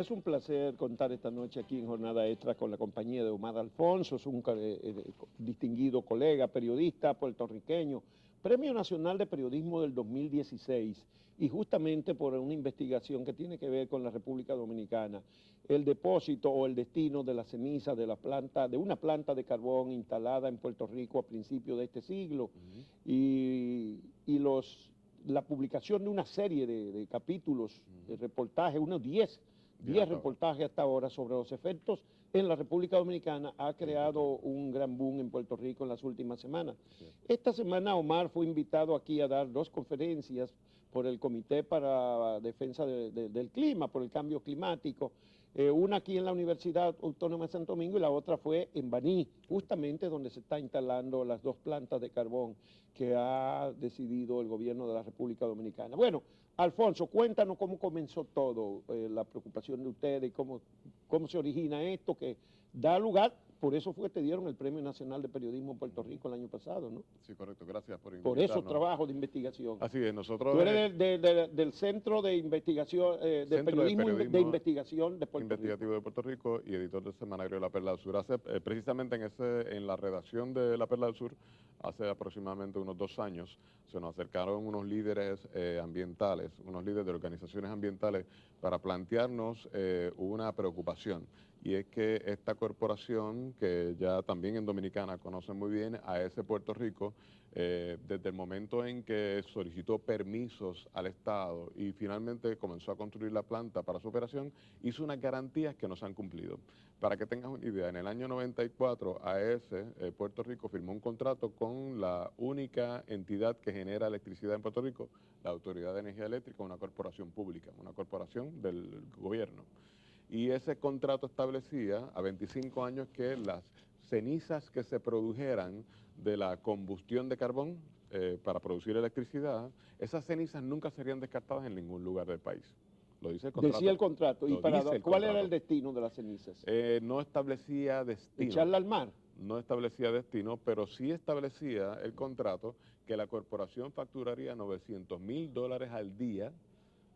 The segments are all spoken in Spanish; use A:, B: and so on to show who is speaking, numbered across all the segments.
A: Es un placer contar esta noche aquí en Jornada Extra con la compañía de Omar Alfonso, es un distinguido colega, periodista puertorriqueño, Premio Nacional de Periodismo del 2016, y justamente por una investigación que tiene que ver con la República Dominicana, el depósito o el destino de la ceniza de una planta de carbón instalada en Puerto Rico a principios de este siglo, la publicación de una serie de capítulos, de reportajes, unos 10 reportajes hasta ahora sobre los efectos en la República Dominicana ha creado un gran boom en Puerto Rico en las últimas semanas. Esta semana Omar fue invitado aquí a dar 2 conferencias por el Comité para Defensa del Clima, por el cambio climático, una aquí en la Universidad Autónoma de Santo Domingo y la otra fue en Baní, justamente donde se está instalando las 2 plantas de carbón que ha decidido el gobierno de la República Dominicana. Bueno, Alfonso, cuéntanos cómo comenzó todo, la preocupación de ustedes, cómo se origina esto que da lugar, por eso fue que te dieron el Premio Nacional de Periodismo en Puerto Rico el año pasado, ¿no?
B: Sí, correcto, gracias por invitarnos.
A: Por esos trabajos de investigación.
B: Así es, nosotros...
A: Tú eres del Centro de Investigación, Periodismo de Investigación de Puerto
B: Investigativo
A: Rico.
B: de Puerto Rico y editor del semanario La Perla del Sur. Precisamente en la redacción de La Perla del Sur, hace aproximadamente unos 2 años, se nos acercaron unos líderes ambientales, unos líderes de organizaciones ambientales para plantearnos una preocupación. Y es que esta corporación, que ya también en Dominicana conocen muy bien, AES Puerto Rico, desde el momento en que solicitó permisos al Estado y finalmente comenzó a construir la planta para su operación, hizo unas garantías que no se han cumplido. Para que tengas una idea, en el año 94 AES Puerto Rico firmó un contrato con la única entidad que genera electricidad en Puerto Rico, la Autoridad de Energía Eléctrica, una corporación pública, una corporación del gobierno. Y ese contrato establecía a 25 años que las cenizas que se produjeran de la combustión de carbón para producir electricidad, esas cenizas nunca serían descartadas en ningún lugar del país. Lo dice el contrato.
A: Decía el contrato. ¿Y cuál era el destino de las cenizas?
B: No establecía destino.
A: ¿Echarla al mar?
B: No establecía destino, pero sí establecía el contrato que la corporación facturaría $900,000 al día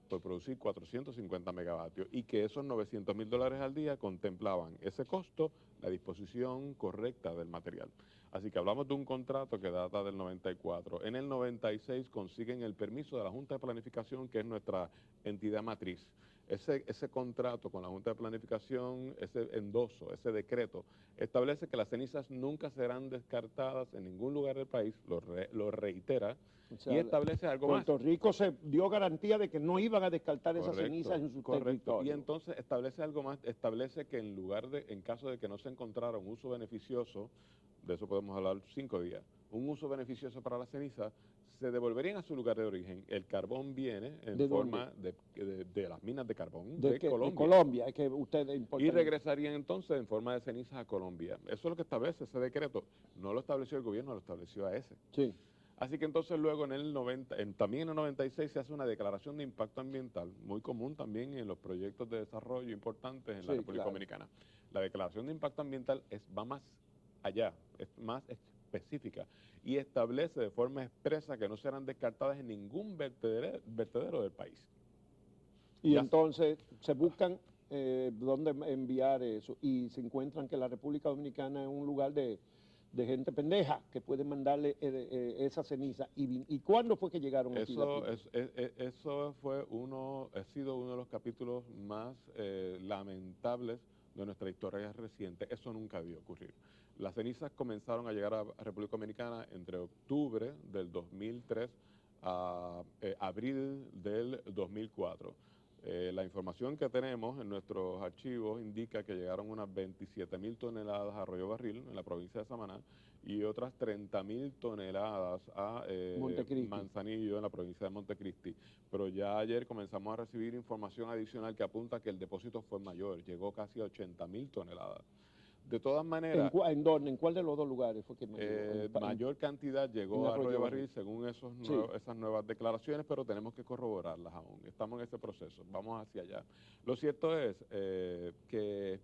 B: por producir 450 megavatios y que esos $900,000 al día contemplaban ese costo, la disposición correcta del material. Así que hablamos de un contrato que data del 94. En el 96 consiguen el permiso de la Junta de Planificación, que es nuestra entidad matriz. Ese contrato con la Junta de Planificación, ese endoso, ese decreto, establece que las cenizas nunca serán descartadas en ningún lugar del país, lo reitera, o sea, y establece algo más.
A: Puerto Rico se dio garantía de que no iban a descartar esas cenizas en su territorio.
B: Y entonces establece algo más, establece que en caso de que no se encontrara un uso beneficioso, de eso podemos hablar 5 días, un uso beneficioso para la ceniza, se devolverían a su lugar de origen. El carbón viene en forma de las minas de carbón de Colombia.
A: De Colombia, que ustedes importan.
B: Y regresarían entonces en forma de cenizas a Colombia. Eso es lo que establece ese decreto. No lo estableció el gobierno, lo estableció AES.
A: Sí.
B: Así que entonces luego también en el 96 se hace una declaración de impacto ambiental, muy común también en los proyectos de desarrollo importantes en la República Dominicana. La declaración de impacto ambiental va más allá, es más específica y establece de forma expresa que no serán descartadas en ningún vertedero del país.
A: Y entonces se buscan dónde enviar eso y se encuentran que la República Dominicana es un lugar de gente pendeja que puede mandarle esa ceniza. ¿Y cuándo fue que llegaron aquí?
B: Eso ha sido uno de los capítulos más lamentables de nuestra historia reciente. Eso nunca debió ocurrir. Las cenizas comenzaron a llegar a República Dominicana entre octubre del 2003 a abril del 2004. La información que tenemos en nuestros archivos indica que llegaron unas 27,000 toneladas a Arroyo Barril, en la provincia de Samaná, y otras 30,000 toneladas a Manzanillo, en la provincia de Montecristi. Pero ya ayer comenzamos a recibir información adicional que apunta que el depósito fue mayor, llegó casi a 80,000 toneladas. De todas maneras...
A: ¿En dónde? ¿En cuál de los 2 lugares fue que
B: mayor cantidad llegó a Arroyo Barril según esas nuevas declaraciones, pero tenemos que corroborarlas aún. Estamos en ese proceso, vamos hacia allá. Lo cierto es que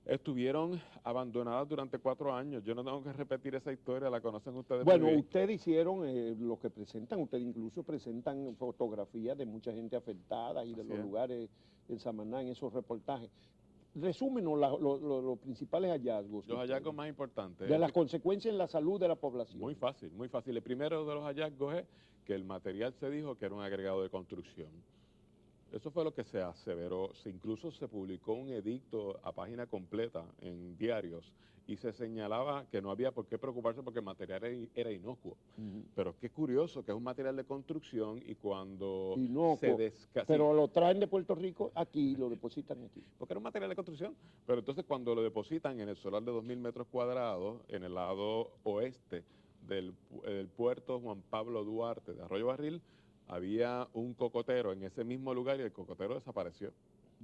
B: estuvieron abandonadas durante 4 años. Yo no tengo que repetir esa historia, la conocen ustedes muy bien.
A: Bueno, ustedes hicieron lo que presentan, ustedes incluso presentan fotografías de mucha gente afectada y de los lugares en Samaná en esos reportajes. Resúmenos los principales hallazgos.
B: Los hallazgos más importantes.
A: De las consecuencias en la salud de la población.
B: Muy fácil, muy fácil. El primero de los hallazgos es que el material se dijo que era un agregado de construcción. Eso fue lo que se aseveró. Incluso se publicó un edicto a página completa en diarios y se señalaba que no había por qué preocuparse porque el material era inocuo. Pero qué curioso que es un material de construcción y cuando se
A: pero lo traen de Puerto Rico aquí y lo depositan aquí.
B: Porque era un material de construcción. Pero entonces cuando lo depositan en el solar de 2.000 metros cuadrados, en el lado oeste del puerto Juan Pablo Duarte de Arroyo Barril, había un cocotero en ese mismo lugar y el cocotero desapareció.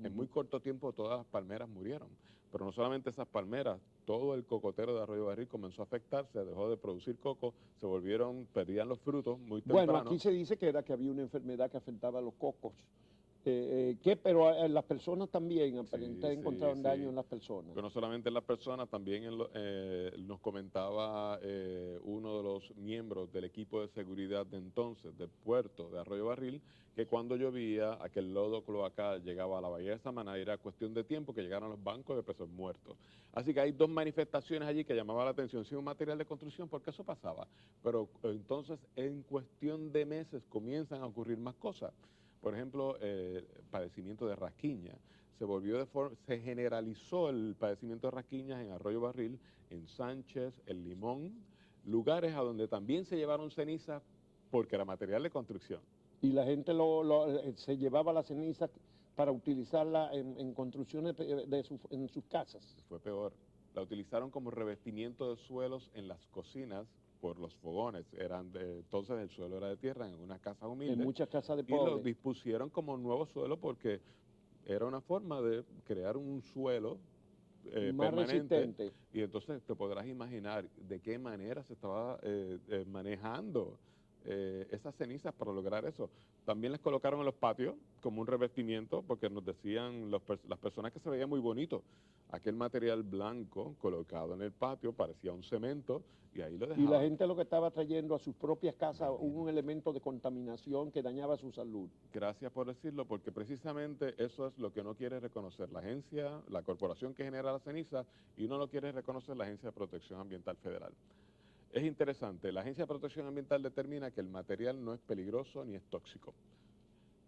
B: En muy corto tiempo todas las palmeras murieron. Pero no solamente esas palmeras, todo el cocotero de Arroyo Barril comenzó a afectarse, dejó de producir coco, perdían los frutos muy temprano.
A: Bueno, aquí se dice que había una enfermedad que afectaba a los cocos. Pero las personas también, aparentemente encontraron daño en las personas.
B: Pero no solamente en las personas, también nos comentaba uno de los miembros del equipo de seguridad de entonces, del puerto de Arroyo Barril, que cuando llovía, aquel lodo cloacal llegaba a la bahía de Samaná y era cuestión de tiempo que llegaran los bancos de pesos muertos. Así que hay dos manifestaciones allí que llamaban la atención. Sí, un material de construcción, porque eso pasaba. Pero entonces, en cuestión de meses, comienzan a ocurrir más cosas. Por ejemplo, padecimiento de rasquiña. Se generalizó el padecimiento de rasquiñas en Arroyo Barril, en Sánchez, El Limón, lugares a donde también se llevaron cenizas porque era material de construcción.
A: Y la gente se llevaba la ceniza para utilizarla en construcciones en sus casas.
B: Fue peor. La utilizaron como revestimiento de suelos en las cocinas por los fogones. Entonces el suelo era de tierra en unas casas humildes.
A: En muchas casas de pobres.
B: Y lo dispusieron como nuevo suelo porque era una forma de crear un suelo
A: más
B: permanente.
A: Resistente.
B: Y entonces te podrás imaginar de qué manera se estaba manejando esas cenizas para lograr eso. También les colocaron en los patios como un revestimiento porque nos decían las personas que se veía muy bonito. Aquel material blanco colocado en el patio parecía un cemento y ahí lo dejaban.
A: Y la gente lo que estaba trayendo a sus propias casas un elemento de contaminación que dañaba su salud.
B: Gracias por decirlo, porque precisamente eso es lo que no quiere reconocer la agencia, la corporación que genera la ceniza, y no lo quiere reconocer la Agencia de Protección Ambiental Federal. Es interesante, la Agencia de Protección Ambiental determina que el material no es peligroso ni es tóxico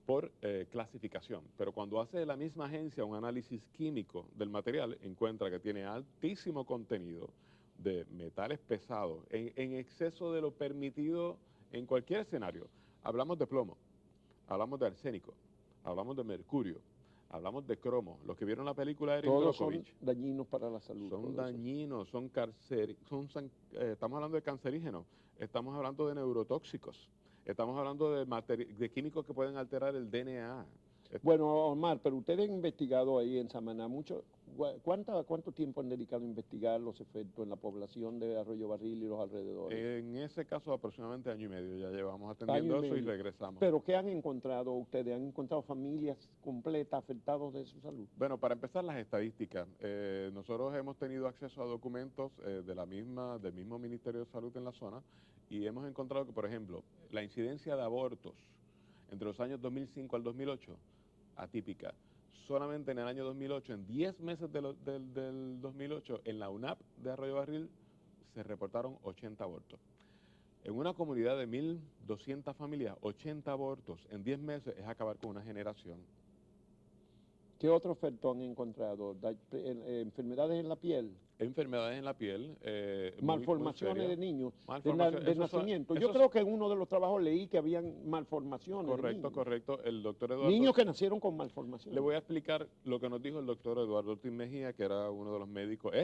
B: por clasificación, pero cuando hace la misma agencia un análisis químico del material, encuentra que tiene altísimo contenido de metales pesados, en exceso de lo permitido en cualquier escenario. Hablamos de plomo, hablamos de arsénico, hablamos de mercurio, hablamos de cromo. Los que vieron la película de Erin Brockovich,
A: son dañinos para la salud.
B: Son dañinos, estamos hablando de cancerígenos, estamos hablando de neurotóxicos. Estamos hablando de químicos que pueden alterar el DNA.
A: Bueno, Omar, pero ustedes han investigado ahí en Samaná mucho. ¿Cuánto tiempo han dedicado a investigar los efectos en la población de Arroyo Barril y los alrededores?
B: En ese caso, aproximadamente año y medio. Ya llevamos atendiendo eso y regresamos.
A: ¿Pero qué han encontrado ustedes? ¿Han encontrado familias completas afectadas de su salud?
B: Bueno, para empezar, las estadísticas. Nosotros hemos tenido acceso a documentos del mismo Ministerio de Salud en la zona y hemos encontrado que, por ejemplo, la incidencia de abortos entre los años 2005 al 2008, atípica. Solamente en el año 2008, en 10 meses del 2008, en la UNAP de Arroyo Barril se reportaron 80 abortos. En una comunidad de 1.200 familias, 80 abortos en 10 meses es acabar con una generación.
A: ¿Qué otro efecto han encontrado? ¿Enfermedades en la piel?
B: Enfermedades en la piel.
A: Malformaciones de niños, de nacimiento. Yo creo que en uno de los trabajos leí que habían malformaciones.
B: Correcto, correcto. El doctor Eduardo.
A: Niños que nacieron con malformaciones.
B: Le voy a explicar lo que nos dijo el doctor Eduardo Ortiz Mejía, que era uno de los médicos,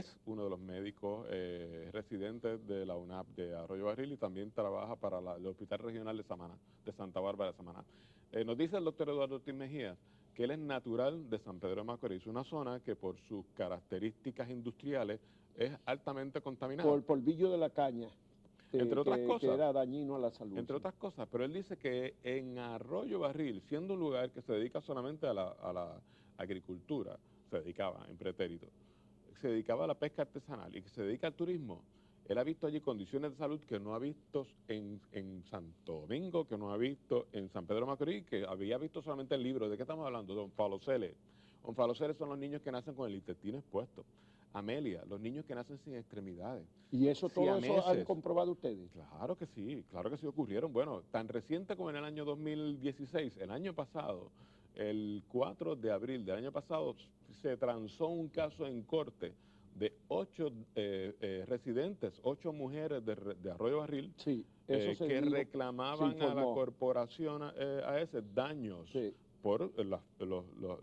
B: residentes de la UNAP de Arroyo Barril y también trabaja para el Hospital Regional de Samaná, de Santa Bárbara de Samaná. Nos dice el doctor Eduardo Ortiz Mejía que él es natural de San Pedro de Macorís, una zona que por sus características industriales es altamente contaminada.
A: Por el polvillo de la caña,
B: entre otras cosas,
A: que era dañino a la salud.
B: Entre otras cosas, pero él dice que en Arroyo Barril, siendo un lugar que se dedica solamente a la agricultura, se dedicaba en pretérito, se dedicaba a la pesca artesanal y que se dedica al turismo, Él ha visto allí condiciones de salud que no ha visto en Santo Domingo, que no ha visto en San Pedro de Macorís, que había visto solamente el libro. ¿De qué estamos hablando? Don Falocele. Don Falocele son los niños que nacen con el intestino expuesto. Amelia, los niños que nacen sin extremidades.
A: ¿Y eso, todo eso han comprobado ustedes?
B: Claro que sí ocurrieron. Bueno, tan reciente como en el año 2016, el año pasado, el 4 de abril del año pasado, se transó un caso en corte de 8 residentes, 8 mujeres de Arroyo Barril,
A: sí,
B: que reclamaban a la corporación AES daños por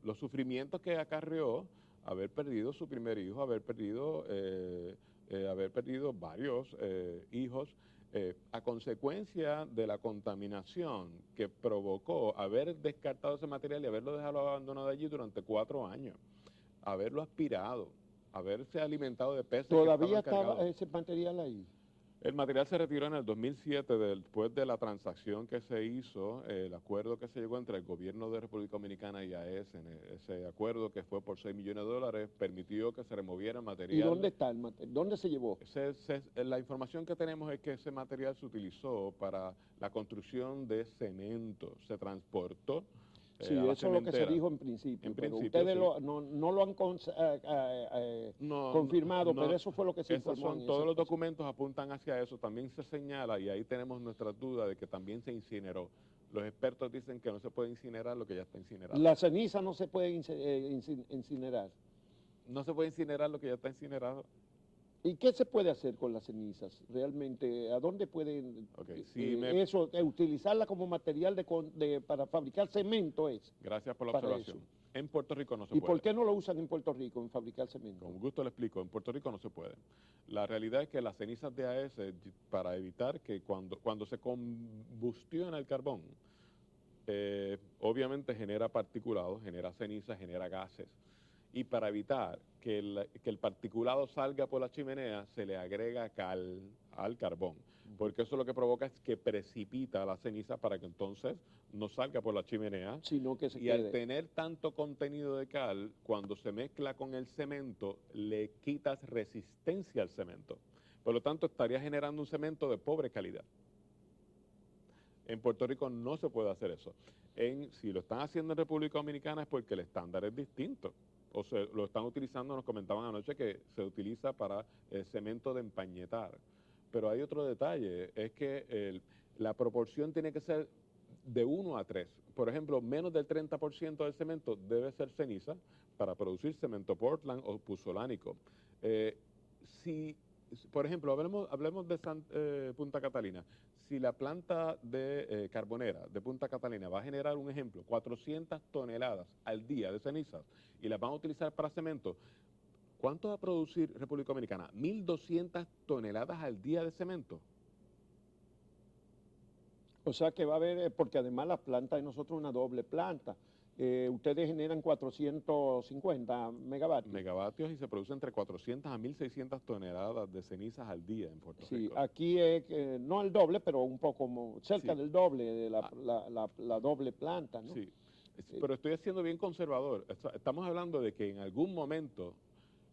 B: los sufrimientos que acarreó haber perdido su primer hijo, haber perdido varios hijos a consecuencia de la contaminación que provocó haber descartado ese material y haberlo dejado abandonado allí durante 4 años, haberlo aspirado, haberse alimentado de peces.
A: ¿Todavía estaba ese material ahí?
B: El material se retiró en el 2007 después de la transacción que se hizo, el acuerdo que se llegó entre el gobierno de República Dominicana y AES. Ese acuerdo, que fue por $6 millones, permitió que se removiera el material.
A: ¿Y dónde está el material? ¿Dónde se llevó?
B: La información que tenemos es que ese material se utilizó para la construcción de cemento, se transportó.
A: Sí, eso es lo que se dijo en principio, pero ustedes
B: sí.
A: no lo han confirmado, pero eso fue lo que se informó.
B: Todos los documentos apuntan hacia eso. También se señala, y ahí tenemos nuestra duda de que también se incineró. Los expertos dicen que no se puede incinerar lo que ya está incinerado.
A: La ceniza no se puede incinerar.
B: No se puede incinerar lo que ya está incinerado.
A: ¿Y qué se puede hacer con las cenizas? Realmente, ¿a dónde pueden utilizarla como material para fabricar cemento?
B: Gracias por la observación. Eso. En Puerto Rico no se puede.
A: ¿Y por qué no lo usan en Puerto Rico en fabricar cemento?
B: Con gusto le explico. En Puerto Rico no se puede. La realidad es que las cenizas de AES, para evitar que cuando se combustiona el carbón, obviamente genera particulados, genera cenizas, genera gases. Y para evitar que el particulado salga por la chimenea, se le agrega cal al carbón, porque eso lo que provoca es que precipita la ceniza para que entonces no salga por la chimenea,
A: sino que se
B: quede. Al tener tanto contenido de cal, cuando se mezcla con el cemento, le quitas resistencia al cemento. Por lo tanto, estaría generando un cemento de pobre calidad. En Puerto Rico no se puede hacer eso. Si lo están haciendo en República Dominicana es porque el estándar es distinto. O se lo están utilizando, nos comentaban anoche que se utiliza para cemento de empañetar. Pero hay otro detalle, es que la proporción tiene que ser de 1 a 3. Por ejemplo, menos del 30% del cemento debe ser ceniza para producir cemento Portland o puzolánico. Por ejemplo, hablemos de Punta Catalina. Si la planta de carbonera de Punta Catalina va a generar, un ejemplo, 400 toneladas al día de cenizas y las van a utilizar para cemento, ¿cuánto va a producir República Dominicana? 1.200 toneladas al día de cemento.
A: O sea que va a haber, porque además la planta de nosotros es una doble planta. Ustedes generan 450 megavatios.
B: Megavatios, y se produce entre 400 a 1.600 toneladas de cenizas al día en Puerto Rico.
A: Sí, aquí es no el doble, pero un poco cerca del doble de la doble planta, ¿no?
B: Sí, pero estoy siendo bien conservador. Estamos hablando de que en algún momento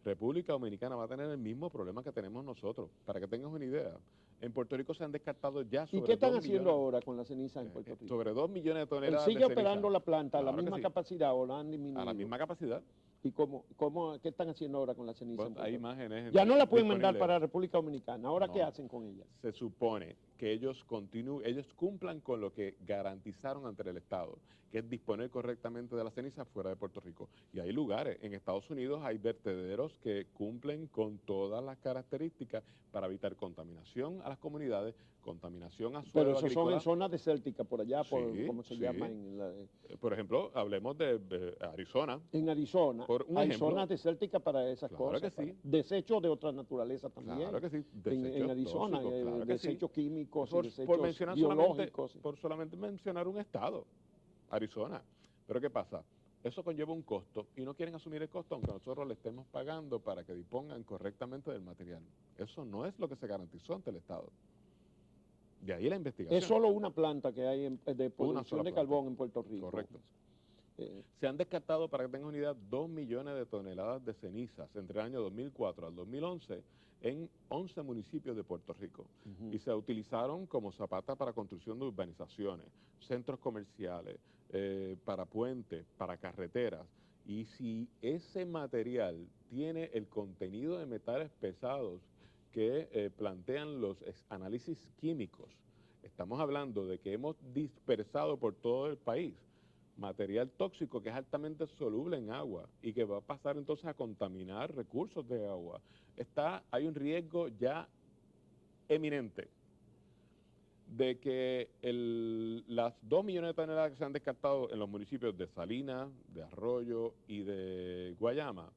B: República Dominicana va a tener el mismo problema que tenemos nosotros. Para que tengas una idea, en Puerto Rico se han descartado ya sobre 2 millones.
A: ¿Y qué están haciendo ahora con las cenizas en Puerto Rico?
B: Sobre 2 millones de toneladas
A: ¿Sigue operando la planta a la misma capacidad o la han disminuido?
B: A la misma capacidad.
A: ¿Y qué están haciendo ahora con la ceniza?
B: Hay imágenes.
A: Ya no la pueden mandar para República Dominicana. ¿Ahora qué hacen con ella?
B: Se supone que ellos cumplan con lo que garantizaron ante el Estado, que es disponer correctamente de la ceniza fuera de Puerto Rico. Y hay lugares, en Estados Unidos hay vertederos que cumplen con todas las características para evitar contaminación a las comunidades, contaminación a suelo agrícola.
A: Pero eso son en zonas desérticas, por allá, como se llama.
B: Por ejemplo, hablemos de Arizona.
A: En Arizona hay zonas desérticas para esas cosas.
B: Claro que sí.
A: Desechos de otra naturaleza también.
B: Claro que sí.
A: En Arizona, desechos químicos,
B: desechos biológicos. Por solamente mencionar un estado, Arizona. Pero ¿qué pasa? Eso conlleva un costo y no quieren asumir el costo aunque nosotros le estemos pagando para que dispongan correctamente del material. Eso no es lo que se garantizó ante el Estado. De ahí la investigación.
A: Es solo una planta que hay de producción de carbón en Puerto Rico.
B: Correcto. Se han descartado, para que tengan una idea, 2 millones de toneladas de cenizas entre el año 2004 al 2011 en 11 municipios de Puerto Rico. Y se utilizaron como zapata para construcción de urbanizaciones, centros comerciales, para puentes, para carreteras. Y si ese material tiene el contenido de metales pesados que plantean los análisis químicos, estamos hablando de que hemos dispersado por todo el país material tóxico que es altamente soluble en agua y que va a pasar entonces a contaminar recursos de agua. Hay un riesgo ya eminente de que las 2 millones de toneladas que se han descartado en los municipios de Salinas, de Arroyo y de Guayama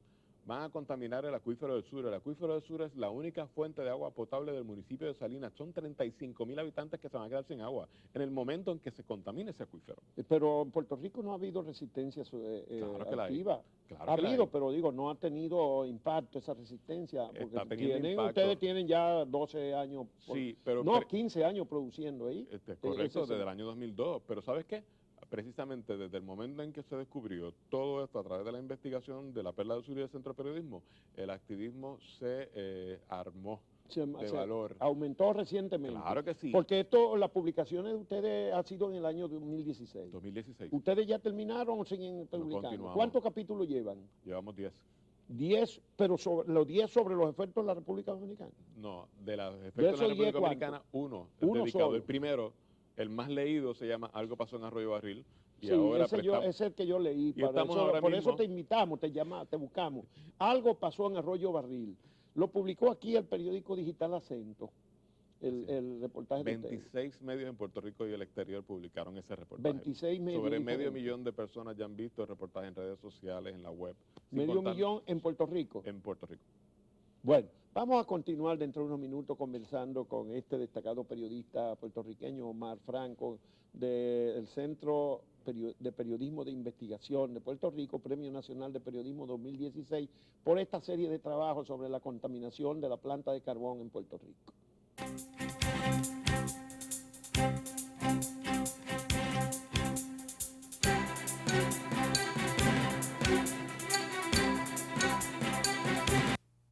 B: van a contaminar el acuífero del sur. El acuífero del sur es la única fuente de agua potable del municipio de Salinas. Son 35,000 habitantes que se van a quedar sin agua en el momento en que se contamine ese acuífero.
A: Pero en Puerto Rico no ha habido resistencia
B: Claro que
A: activa.
B: Claro
A: ha
B: que
A: habido, pero digo, no ha tenido impacto esa resistencia. Porque
B: impacto.
A: Ustedes tienen ya 12 años,
B: Sí, pero
A: 15 años produciendo ahí.
B: Correcto, desde el año 2002. Pero ¿sabes qué? Precisamente desde el momento en que se descubrió todo esto a través de la investigación de la Perla del Sur y del Centro de Periodismo, el activismo se armó de valor.
A: Aumentó recientemente.
B: Claro que sí.
A: Porque las publicaciones de ustedes han sido en el año 2016.
B: 2016.
A: ¿Ustedes ya terminaron o siguen publicando?
B: Continuamos.
A: ¿Cuántos capítulos llevan?
B: Llevamos 10.
A: 10, pero los 10 sobre los efectos en la República Dominicana.
B: No, de los efectos en la República Dominicana, uno dedicado.
A: Solo.
B: El primero, el más leído, se llama Algo pasó en Arroyo Barril. Y
A: sí,
B: ahora
A: ese es el que yo leí. Por eso te invitamos, te buscamos. Algo pasó en Arroyo Barril. Lo publicó aquí el periódico digital Acento, el reportaje
B: 26 medios en Puerto Rico y el exterior publicaron ese reportaje.
A: 26 medios.
B: Sobre medio millón de personas ya han visto el reportaje en redes sociales, en la web.
A: ¿Medio millón en Puerto Rico?
B: En Puerto Rico.
A: Bueno, vamos a continuar dentro de unos minutos conversando con este destacado periodista puertorriqueño, Omar Franco, del Centro de Periodismo de Investigación de Puerto Rico, Premio Nacional de Periodismo 2016, por esta serie de trabajos sobre la contaminación de la planta de carbón en Puerto Rico.